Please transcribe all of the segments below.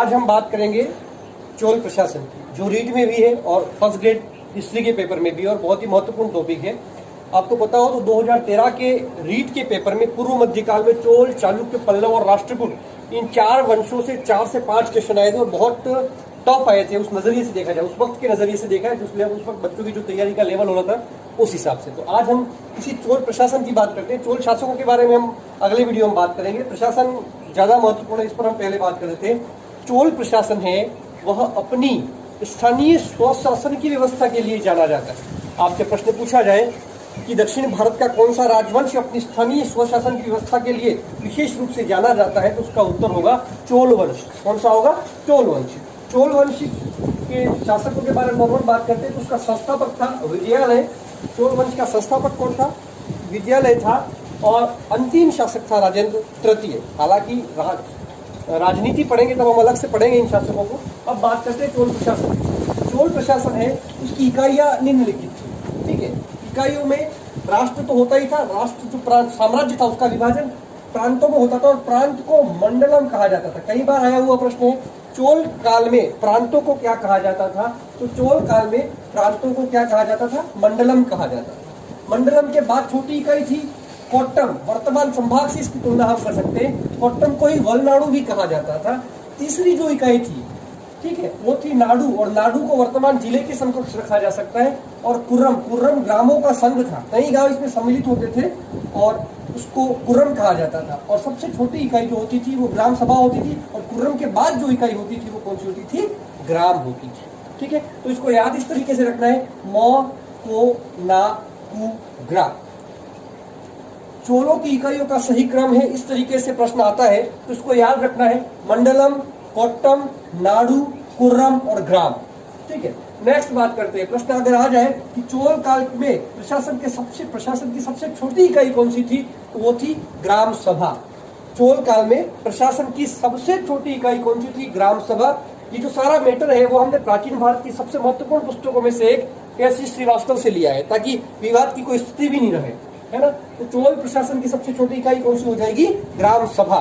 आज हम बात करेंगे चोल प्रशासन की, जो रीट में भी है और फर्स्ट ग्रेड हिस्ट्री के पेपर में भी, और बहुत ही महत्वपूर्ण टॉपिक है। आपको पता हो तो 2013 के रीट के पेपर में पूर्व मध्यकाल में चोल, चालुक्य, पल्लव और राष्ट्रकूट इन 4 वंशों से 4 से 5 क्वेश्चन आए थे और बहुत टफ आए थे। उस नजरिए से देखा जाए, उस वक्त के नजरिए से देखा है, जिसमें उस वक्त बच्चों की जो तैयारी का लेवल हो रहा था उस हिसाब से। तो आज हम इसी चोल प्रशासन की बात करते हैं। चोल शासकों के बारे में हम अगले वीडियो में बात करेंगे। प्रशासन ज्यादा महत्वपूर्ण है, इस पर हम पहले बात कर रहे थे। चोल प्रशासन है वह अपनी स्थानीय स्वशासन की व्यवस्था के लिए जाना जाता है। आपसे प्रश्न पूछा जाए कि दक्षिण भारत का कौन सा राजवंश अपनी स्थानीय स्वशासन की व्यवस्था के लिए विशेष रूप से जाना जाता है, तो उसका उत्तर होगा चोल वंश। कौन सा होगा? चोल वंश। चोल वंश के शासकों के बारे में नॉर्मल बात करते हैं तो उसका संस्थापक था विद्यालय। चोल वंश का संस्थापक कौन था? विद्यालय था। और अंतिम शासक था राजेंद्र तृतीय। हालांकि राजनीति पढ़ेंगे तब हम अलग से पढ़ेंगे इन शासकों को। अब बात करते हैं चोल प्रशासन। चोल प्रशासन है, उसकी इकाइयां निम्नलिखित थी। ठीक है, इकाइयों में राष्ट्र तो होता ही था। राष्ट्र जो साम्राज्य था उसका विभाजन प्रांतों में होता था और प्रांत को मंडलम कहा जाता था। कई बार आया हुआ प्रश्न है, चोल काल में प्रांतों को क्या कहा जाता था? तो चोल काल में प्रांतों को क्या कहा जाता था? मंडलम कहा जाता था। मंडलम के बाद छोटी इकाई थी कोट्टम। वर्तमान संभाग से इसकी तुलना हम कर सकते हैं। कोट्टम को ही वलनाडु भी कहा जाता था। तीसरी जो इकाई थी, ठीक है, वो थी नाडु, और नाडु को वर्तमान जिले के समकक्ष रखा जा सकता है। और कुर्रम, कुर्रम ग्रामों का संघ था। कई गांव इसमें सम्मिलित होते थे और उसको कुर्रम कहा जाता था। और सबसे छोटी इकाई जो होती थी वो ग्राम सभा होती थी। और कुर्रम के बाद जो इकाई होती थी वो कौन सी होती थी? ग्राम होती थी। ठीक है, तो इसको याद इस तरीके से रखना है, म को ना कु ग्रा। चोलों की इकाइयों का सही क्रम है, इस तरीके से प्रश्न आता है तो इसको याद रखना है, मंडलम, कोट्टम, नाडु, कुर्रम और ग्राम। ठीक है, नेक्स्ट बात करते हैं। प्रश्न अगर आ जाए कि चोल काल में प्रशासन की सबसे छोटी इकाई कौन सी थी, तो वो थी ग्राम सभा। चोल काल में प्रशासन की सबसे छोटी इकाई कौन सी थी? ग्राम सभा। ये जो सारा मैटर है वो हमने प्राचीन भारत की सबसे महत्वपूर्ण पुस्तकों में से एक के.सी. श्रीवास्तव से लिया है, ताकि विवाद की कोई स्थिति भी नहीं रहे, है ना। तो चोल प्रशासन की सबसे छोटी इकाई कौन सी हो जाएगी? ग्राम सभा।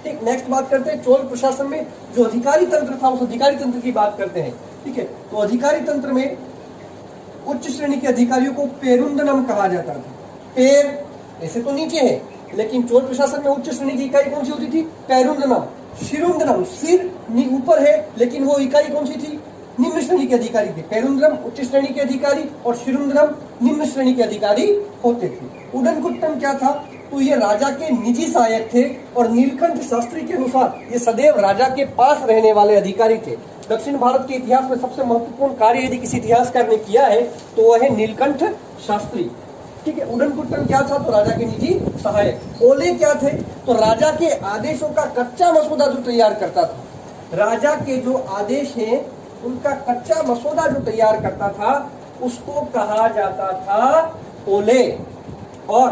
ठीक, नेक्स्ट बात करते हैं चोल प्रशासन में जो अधिकारी तंत्र था, उस अधिकारी तंत्र की बात करते हैं। ठीक है, तो अधिकारी तंत्र में उच्च श्रेणी के अधिकारियों को पेरुंदनम कहा जाता था। पेर ऐसे तो नीचे है, लेकिन चोल प्रशासन में उच्च श्रेणी की इकाई कौन सी होती थी? पेरुंदनम। शिरुंदनम, सिर ऊपर है लेकिन वो इकाई कौन सी थी? निम्न श्रेणी के अधिकारी थे। पेरुंदनम उच्च श्रेणी के अधिकारी और शिरुंदनम निम्न श्रेणी के अधिकारी होते थे। उडनकुट्टम क्या था? तो ये राजा के निजी सहायक थे और नीलकंठ शास्त्री के अनुसार ये सदैव राजा के पास रहने वाले अधिकारी थे। दक्षिण भारत के इतिहास में सबसे महत्वपूर्ण कार्य यदि किसी इतिहासकार ने किया है तो वह है नीलकंठ शास्त्री। ठीक है, उडनकुट्टम क्या था? तो राजा के निजी सहायक। ओले क्या थे? तो राजा के आदेशों का कच्चा मसौदा जो तैयार करता था। राजा के जो आदेश हैं उनका कच्चा मसौदा जो तैयार करता था उसको कहा जाता था ओले। और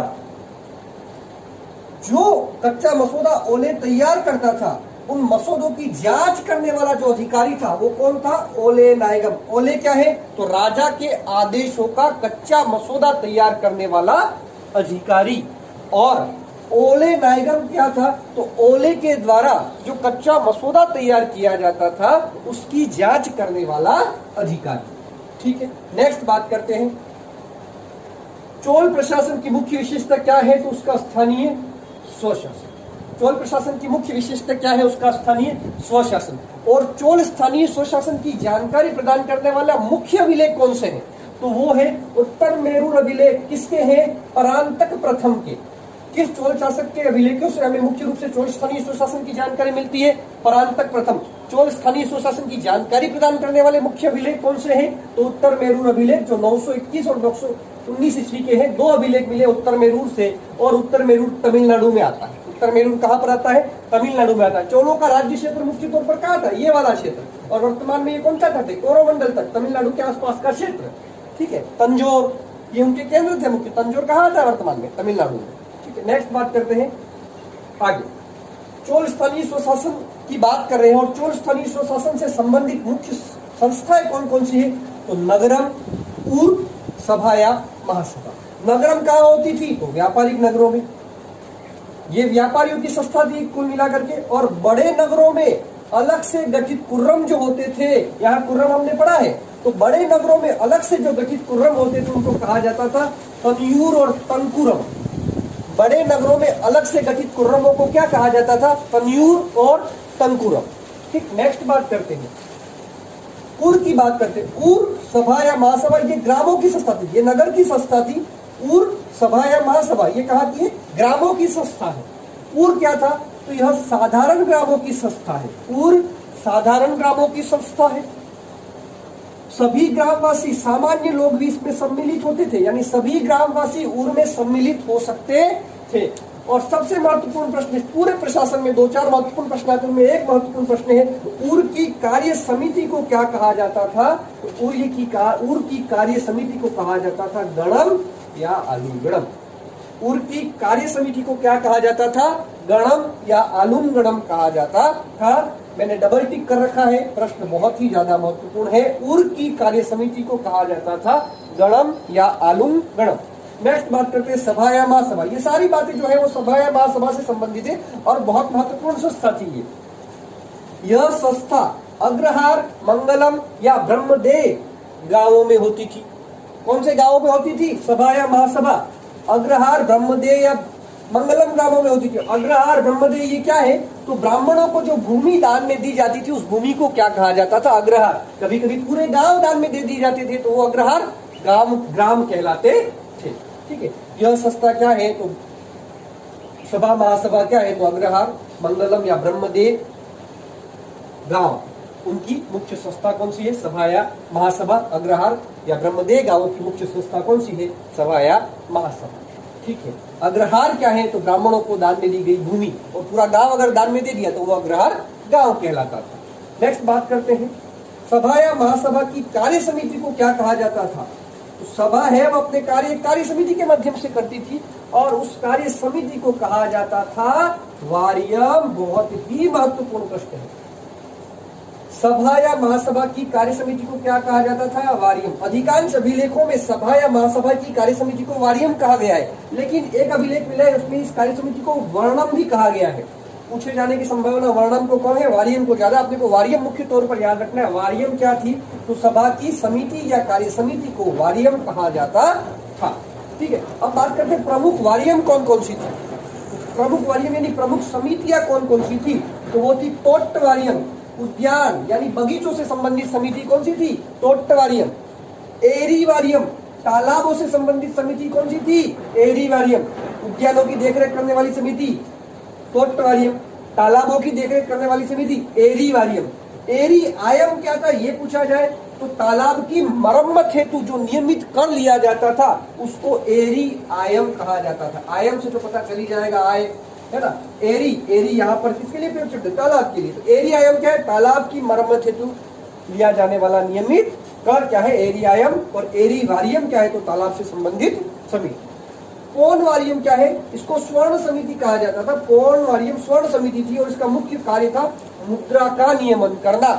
जो कच्चा मसौदा ओले तैयार करता था उन मसौदों की जांच करने वाला जो अधिकारी था वो कौन था? ओले नायगम। ओले क्या है? तो राजा के आदेशों का कच्चा मसौदा तैयार करने वाला अधिकारी। और ओले नायगम क्या था? तो ओले के द्वारा जो कच्चा मसौदा तैयार किया जाता था उसकी जांच करने वाला अधिकारी। ठीक है, नेक्स्ट बात करते हैं चोल प्रशासन की मुख्य विशेषता क्या है, तो उसका स्थानीय स्वशासन। चोल प्रशासन की मुख्य विशेषता क्या है? उसका स्थानीय स्वशासन। और चोल स्थानीय स्वशासन की जानकारी प्रदान करने वाला मुख्य अभिलेख कौन से हैं? तो वो है उत्तर मेरूर अभिलेख। किसके हैं? परांतक प्रथम के। किस चोल शासक के अभिलेखों से हमें मुख्य रूप से चोल स्थानीय स्वशासन की जानकारी मिलती है? परांतक प्रथम। चोल स्थानीय स्वशासन की जानकारी प्रदान करने वाले मुख्य अभिलेख कौन से हैं? तो उत्तर मेरूर अभिलेख जो 921 और 919 ईस्वी के हैं। 2 अभिलेख मिले उत्तर मेरूर से, और उत्तर मेरूर तमिलनाडु में आता है। उत्तर मेरूर कहाँ पर आता है? तमिलनाडु में आता है। चोलों का राज्य क्षेत्र मुख्य तौर पर कहाँ था? ये वाला क्षेत्र। और वर्तमान में ये कौन सा था? कोरोमंडल तक, तमिलनाडु के आसपास का क्षेत्र। ठीक है, तंजौर ये उनके केंद्र थे मुख्य। तंजौर कहाँ था? वर्तमान में तमिलनाडु में। ठीक है, नेक्स्ट बात करते हैं आगे। चोल स्थानीय स्वशासन की बात कर रहे हैं और चोल स्थानीय स्वशासन से संबंधित मुख्य संस्थाएं कौन कौन सी है? तो नगरम, ऊर, सभा या महासभा। नगरम कहाँ होती थी? तो व्यापारिक नगरों में। ये व्यापारियों की संस्था थी कुल मिलाकर के। और बड़े नगरों में अलग से गठित कुर्रम जो होते थे, यहाँ कुर्रम हमने पढ़ा है, तो बड़े नगरों में अलग से जो गठित कुर्रम होते थे उनको कहा जाता था तनयूर और तनकुरम। बड़े नगरों में अलग से गठित कुर्रमों को क्या कहा जाता था? तनयूर और तनकुरम। ठीक, नेक्स्ट बात करते हैं, उर की बात करते हैं। उर सभा या महासभा ये ग्रामों की संस्था थी, ये नगर की संस्था थी। उर सभा या महासभा ये कहा कि ग्रामों की संस्था है। उर क्या था? तो यह साधारण ग्रामों की संस्था है। उर साधारण ग्रामों की संस्था है। सभी ग्रामवासी, सामान्य लोग भी इसमें सम्मिलित होते थे, यानी सभी ग्रामवासी उर में सम्मिलित हो सकते थे। और सबसे महत्वपूर्ण प्रश्न, पूरे प्रशासन में 2-4 महत्वपूर्ण प्रश्न आते हैं, उनमें एक महत्वपूर्ण प्रश्न है, उर की कार्य समिति को क्या कहा जाता था? तो उर की कार्य समिति को कहा जाता था गणम या आलूगणम। उर की कार्य समिति को क्या कहा जाता था? गणम या आलूगणम कहा जाता था। मैंने डबल टिक कर रखा है, प्रश्न बहुत ही ज्यादा महत्वपूर्ण है। उर की कार्य समिति को कहा जाता था गणम या आलूगणम। नेक्स्ट बात करते हैं सभा या महासभा। ये सारी बातें जो है वो सभा या महासभा से संबंधित है और बहुत महत्वपूर्ण संस्था थी यह संस्था अग्रहार, मंगलम या ब्रह्मदेव गांवों में होती थी। कौन से गांवों में होती थी सभा या महासभा? अग्रहार, ब्रह्मदेव या मंगलम ग्रामों में होती थी। अग्रहार, ब्रह्मदेव ये क्या है? तो ब्राह्मणों को जो भूमि दान में दी जाती थी उस भूमि को क्या कहा जाता था? अग्रहार। कभी कभी पूरे गांव दान में दे दी जाते थे तो वो अग्रहार ग्राम कहलाते थे। ठीक है, यह संस्था क्या है? तो सभा महासभा क्या है? तो अग्रहार, मंगलम या ब्रह्मदेव गांव, उनकी मुख्य संस्था कौन सी है? सभा या महासभा। अग्रहार या ब्रह्मदेव गांवों की मुख्य संस्था कौन सी है? सभा या महासभा। ठीक है, अग्रहार क्या है? तो ब्राह्मणों को दान में दी गई भूमि, और पूरा गांव अगर दान में दे दिया तो वो अग्रहार गांव कहलाता था। नेक्स्ट बात करते हैं सभा या महासभा की कार्य समिति को क्या कहा जाता था? तो सभा है वो अपने कार्य समिति के माध्यम से करती थी और उस कार्य समिति को कहा जाता था वारियम। बहुत ही महत्वपूर्ण प्रश्न है, सभा या महासभा की कार्य समिति को क्या कहा जाता था? वारियम। अधिकांश अभिलेखों में सभा या महासभा की कार्य समिति को वारियम कहा गया है, लेकिन एक अभिलेख मिला है उसमें इस कार्य समिति को वर्णम भी कहा गया है। पूछे जाने की संभावना वर्णम को कम है, वारियम को ज्यादा। आपने को वारियम मुख्य तौर पर याद रखना है। वारियम क्या थी? तो सभा की समिति या कार्य समिति को वारियम कहा जाता था। ठीक है, अब बात करते हैं प्रमुख वारियम कौन कौन सी थी। प्रमुख वारियम यानी प्रमुख समितियां कौन कौन सी थी? तो वो थी तोट्ट वारियम। उद्यान यानी बगीचों से संबंधित समिति कौन सी थी? तोट्ट वारियम। एरी वारियम, तालाबों से संबंधित समिति कौन सी थी? एरी वारियम। उद्यानों की देखरेख करने वाली समिति तोट्ट वारियम। तालाबों की देखरेख करने वाली समिति एरी वारियम। एरी आयम क्या था ये पूछा जाए तो तालाब की मरम्मत हेतु जो नियमित कर लिया जाता था उसको एरी आयम कहा जाता था। आयम से तो पता चली जाएगा आय है ना। एरी यहाँ पर किसके लिए प्रयोग शब्द? तालाब के लिए। तो एरी आयम क्या है? तालाब की मरम्मत हेतु लिया जाने वाला नियमित कर क्या है? एरी आयम। और एरी वारियम क्या है? तो तालाब से संबंधित समिति। पौन वारियम क्या है? इसको स्वर्ण समिति कहा जाता था। पौन वारियम स्वर्ण समिति थी और इसका मुख्य कार्य था मुद्रा का नियमन करना।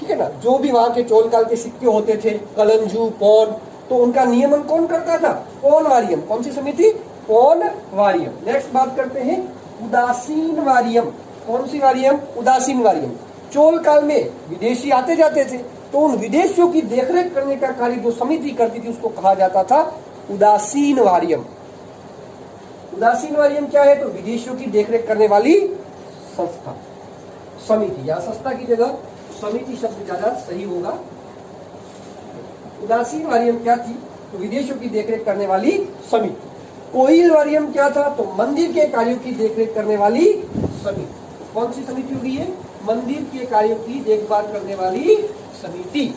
ठीक है ना, जो भी वहां के चोल काल के सिक्के होते थे, कलंजू, पौन, तो उनका नियमन कौन करता था? पौन वारियम। कौन सी समिति? पौन वारियम। नेक्स्ट बात करते हैं उदासीन वारियम। कौन सी वारियम? उदासीन वारियम। चोल काल में विदेशी आते जाते थे तो उन विदेशियों की देखरेख करने का कार्य जो समिति करती थी उसको कहा जाता था उदासीन वारियम। उदासीन वारियम क्या है? तो विदेशियों की देखरेख करने वाली संस्था, समिति। या संस्था की जगह समिति शब्द ज्यादा सही होगा। उदासीन वारियम क्या थी? तो विदेशियों की देखरेख करने वाली समिति। कोइल वारियम क्या था? तो मंदिर के कार्यों की देखरेख करने वाली समिति। कौन सी समिति होगी ये? मंदिर के कार्यों की देखभाल करने वाली समिति।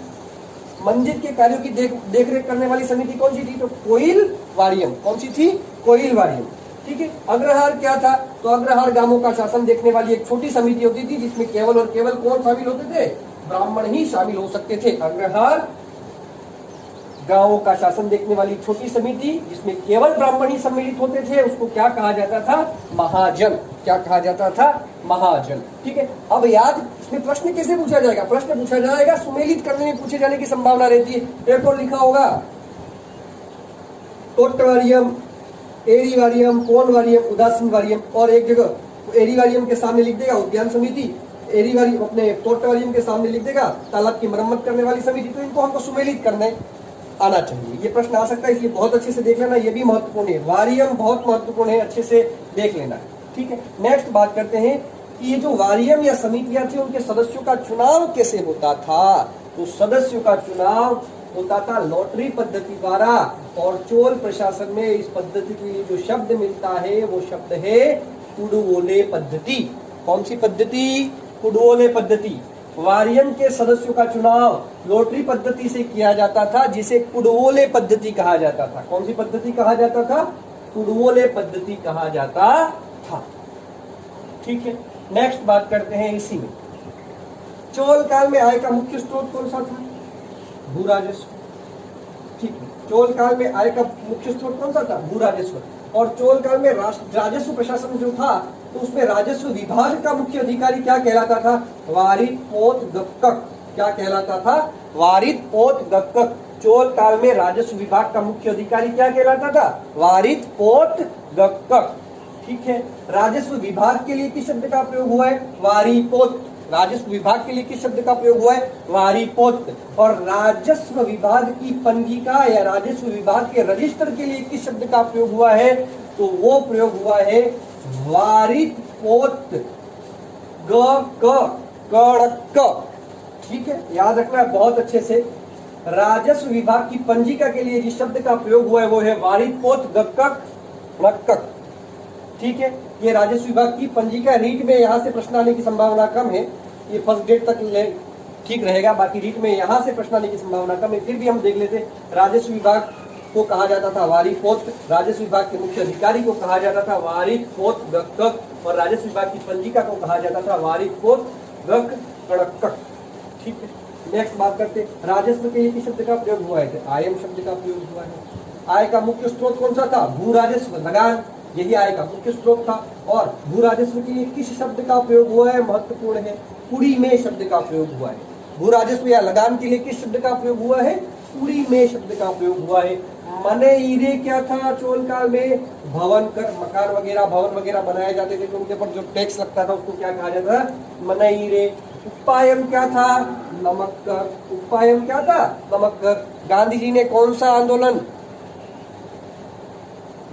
मंदिर के कार्यों की देखरेख करने वाली समिति कौन सी थी? तो कोइल वारियम। कौन सी थी? कोइल वारियम। ठीक है, अग्रहार क्या था? तो अग्रहार गांवों का शासन देखने वाली एक छोटी समिति होती थी जिसमें केवल और केवल कौन शामिल होते थे? ब्राह्मण ही शामिल हो सकते थे। अग्रहार गांवों का शासन देखने वाली छोटी समिति जिसमें केवल ब्राह्मण ही सम्मिलित होते थे उसको क्या कहा जाता था? महाजन। क्या कहा जाता था? महाजन। ठीक है, अब याद इसमें प्रश्न कैसे पूछा जाएगा? प्रश्न पूछा जाएगा सुमेलित करने में पूछे जाने की संभावना रहती है। एक और लिखा होगा तोट्ट वारियम, एरी वारियम, पौन वारियम, उदासीन वारियम, और एक जगह एरी वारियम के सामने लिख देगा उद्यान समिति, एरी वाली अपने पोर्टोरियम के सामने लिख देगा तालाब की मरम्मत करने वाली समिति, तो इनको हमको सुमेलित करने आना चाहिए। ये प्रश्न आ सकता है, इसलिए बहुत अच्छे से देख लेना, ये भी महत्वपूर्ण है। वारियम बहुत महत्वपूर्ण है, अच्छे से देख लेना, ठीक है। नेक्स्ट बात करते हैं कि ये जो वारियम या समितियां थी उनके सदस्यों का चुनाव कैसे होता था। तो सदस्यों का चुनाव होता था लॉटरी पद्धति द्वारा, और चोल प्रशासन में इस पद्धति के लिए जो शब्द मिलता है वो शब्द है कुडवोले पद्धति। कौन सी पद्धति? कुडवोले पद्धति। वारियम के सदस्यों का चुनाव लॉटरी पद्धति से किया जाता था, जिसे कुडवोले पद्धति कहा जाता था। कौन सी पद्धति कहा जाता था? कुडवोले पद्धति कहा जाता था, ठीक है। नेक्स्ट बात करते हैं इसी में, चोल काल में आय का मुख्य स्रोत कौन सा था? भू राजस्व, ठीक है। चोल काल में आय का मुख्य स्रोत कौन सा था? भू राजस्व। और चोल काल में राजस्व प्रशासन जो था, तो उसमें राजस्व विभाग का मुख्य अधिकारी क्या कहलाता था? वारित पोत गक्कक। क्या कहलाता था? वारित पोत गक्कक। चोल काल में राजस्व विभाग का मुख्य अधिकारी क्या कहलाता था? वारित पोत गक्कक, ठीक है। राजस्व विभाग के लिए किस शब्द का प्रयोग हुआ है? वारिपोत। राजस्व विभाग के लिए किस शब्द का प्रयोग हुआ है? वारिपोत। और राजस्व विभाग की पंजिका या राजस्व विभाग के रजिस्टर के लिए किस शब्द का प्रयोग हुआ है? तो वो प्रयोग हुआ है वारिपोत ग, ठीक है। याद रखना है बहुत अच्छे से। राजस्व विभाग की पंजिका के लिए जिस शब्द का प्रयोग हुआ है वो है वारिपोत गक्कक, ठीक है। ये राजस्व विभाग की पंजिका। रीट में यहाँ से प्रश्न आने की संभावना कम है, ये फर्स्ट ग्रेड तक ठीक रहेगा, बाकी रीट में यहाँ से प्रश्न आने की संभावना कम है। फिर भी हम देख लेते। राजस्व विभाग को कहा जाता था वारिपोत, राजस्व विभाग के मुख्य अधिकारी को कहा जाता था वारिपोत गक्कक, और राजस्व विभाग की पंजिका को कहा जाता था वारिपोत गक्कक, ठीक है। नेक्स्ट बात करते, राजस्व के लिए किस शब्द का प्रयोग हुआ है? आयम शब्द का प्रयोग हुआ है। आय का मुख्य स्रोत कौन सा था? भू राजस्व, लगान, यही आय का मुख्य स्रोत था। और भू राजस्व के लिए किस शब्द का प्रयोग हुआ है? महत्वपूर्ण है, कुड़ी में शब्द का प्रयोग हुआ है। भू राजस्व या लगान के लिए किस शब्द का प्रयोग हुआ है? कुड़ी में शब्द का प्रयोग हुआ है। मनईरे क्या था? चोल काल में भवन कर, मकान वगैरह, भवन वगैरह बनाए जाते थे, तो उनके ऊपर जो टैक्स लगता था उसको क्या कहा जाता था? मनईरे। उपायम क्या था? नमक कर। उपायम क्या था? नमक कर। गांधी जी ने कौन सा आंदोलन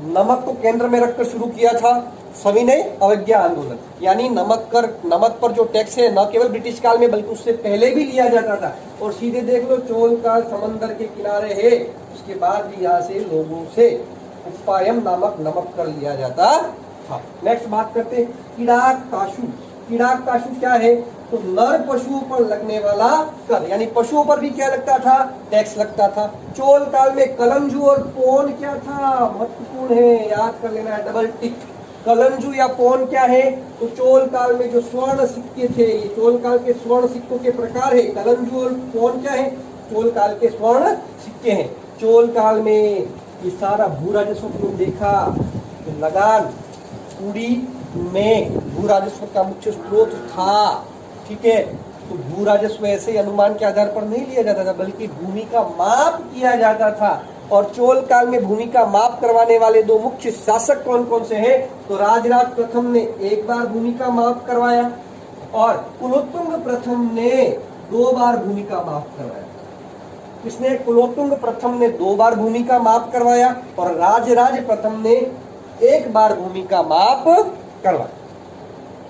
नमक को केंद्र में रखकर शुरू किया था? सविनय अवज्ञा आंदोलन। यानी नमक पर जो टैक्स है न केवल ब्रिटिश काल में बल्कि उससे पहले भी लिया जाता था। और सीधे देख लो, चोल काल समंदर के किनारे है, उसके बाद भी यहाँ से लोगों से उपायम नामक नमक कर लिया जाता था। नेक्स्ट बात करते, किड़ाक काशु। किड़ाक काशु क्या है? तो नर पशुओं पर लगने वाला कर, यानी पशुओं पर भी क्या लगता था? टैक्स लगता था। चोल काल में कलंजू और पोन क्या था? महत्वपूर्ण है, याद कर लेना है, डबल टिक। कलंजू या पोन क्या है? तो चोल काल में जो स्वर्ण सिक्के थे, ये चोल काल के स्वर्ण सिक्कों के प्रकार है। कलंजू और पोन क्या है? चोल काल के स्वर्ण सिक्के हैं। चोल काल में ये सारा भू राजस्व तुमने देखा, तो लगान, कुड़ी में भू राजस्व का मुख्य स्रोत था, ठीक है। तो भू राजस्व ऐसे अनुमान के आधार पर नहीं लिया जाता था, बल्कि भूमि का माप किया जाता था। और चोल काल में भूमि का माप करवाने वाले दो मुख्य शासक कौन कौन से हैं? तो राजराज प्रथम ने एक बार भूमि का माप करवाया, और कुलोत्तुंग प्रथम ने 2 बार भूमि का माप करवाया। किसने? कुलोत्तुंग प्रथम ने 2 बार भूमि का माप करवाया, और राजराज प्रथम ने 1 बार भूमि का माप करवाया।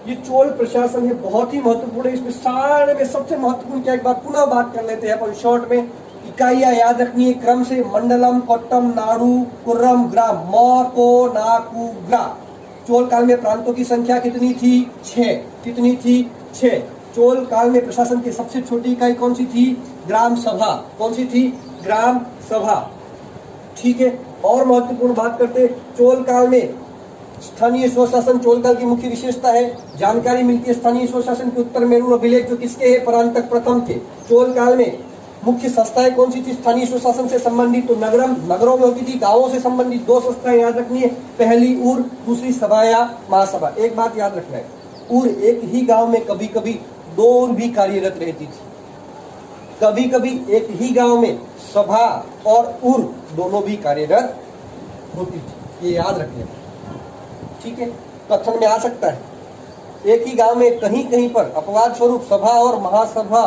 ये चोल प्रशासन है, बहुत ही महत्वपूर्ण है। इसमें सारे में सबसे महत्वपूर्ण क्या, एक बार पुनः बात कर लेते हैं अपन शॉर्ट में। इकाइयां याद रखनी है क्रम से, मंडलम, कोट्टम, नाडु, कुर्रम, ग्राम, मको, नाकु, ग्रा। चोल काल में प्रांतों की संख्या कितनी थी? 6। कितनी थी? 6। चोल काल में प्रशासन की सबसे छोटी इकाई कौन सी थी? ग्राम सभा। कौन सी थी? ग्राम सभा, ठीक है। और महत्वपूर्ण बात करते, चोल काल में स्थानीय स्वशासन चोल काल की मुख्य विशेषता है। जानकारी मिलती है स्थानीय स्वशासन के उत्तर मेरू अभिलेख जो किसके है? परांतक प्रथम थे। चोल काल में मुख्य संस्थाएं कौन सी थी स्थानीय स्वशासन से संबंधित? तो नगरम, नगरों में होती थी। गांवों से संबंधित 2 संस्थाएं याद रखनी है, पहली उर, दूसरी सभा या महासभा। एक बात याद रखना है, उर एक ही गांव में कभी कभी 2 उर भी कार्यरत रहती थी। कभी कभी एक ही गांव में सभा और उर दोनों भी कार्यरत होती थी, ये याद रखना, ठीक है। कथन में आ सकता है, एक ही गांव में कहीं कहीं पर अपवाद स्वरूप सभा और महासभा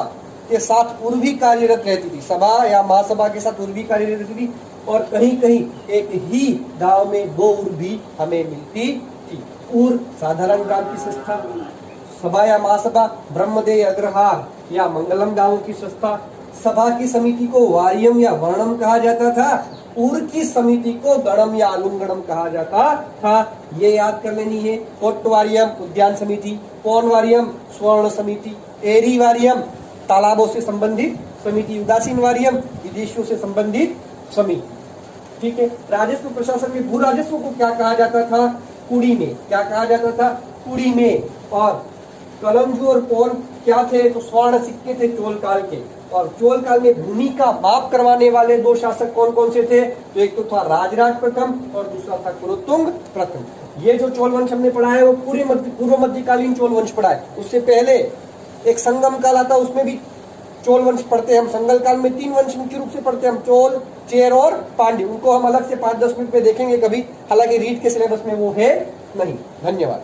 के साथ उर्वी कार्यरत रहती थी, सभा या महासभा के साथ उर्वी कार्यरत रहती थी, और कहीं कहीं एक ही गांव में दो उर्वी हमें मिलती थी। उर साधारण गांव की संस्था, सभा या महासभा ब्रह्मदेय अग्रहार या मंगलम गांव की संस्था। सभा की समिति को वार्यम या वर्णम कहा जाता था, उर की समिति को गणम या अलुंगणम कहा जाता था। ये याद कर लेनी है। कोट्वारियम उद्यान समिति, पौनवारियम स्वर्ण समिति, एरी वारियम तालाबों से संबंधित समिति, उदासीन वारियम विदेशियों से संबंधित समिति। ठीक है। राजस्व प्रशासन में भू राजस्व को क्या कहा जाता था? कुड़ी में। क्या कहा जाता था? कुड़ी में। और कलमजू और पौन क्या थे? तो स्वर्ण सिक्के थे चोल काल के। और चोल काल में भूमि का माप करवाने वाले दो शासक कौन कौन से थे? तो एक तो था राजराज प्रथम और दूसरा था कुलोत्तुंग प्रथम। ये जो चोल वंश हमने पढ़ा है वो पूर्व मध्यकालीन चोल वंश पढ़ा है। उससे पहले एक संगम काल आता है, उसमें भी चोल वंश पढ़ते हैं हम। संगम काल में 3 वंश मुख्य रूप से पढ़ते हैं हम, चोल, चेर और पांड्य। उनको हम अलग से 5-10 मिनट में देखेंगे कभी, हालांकि रीट के सिलेबस में वो है नहीं। धन्यवाद।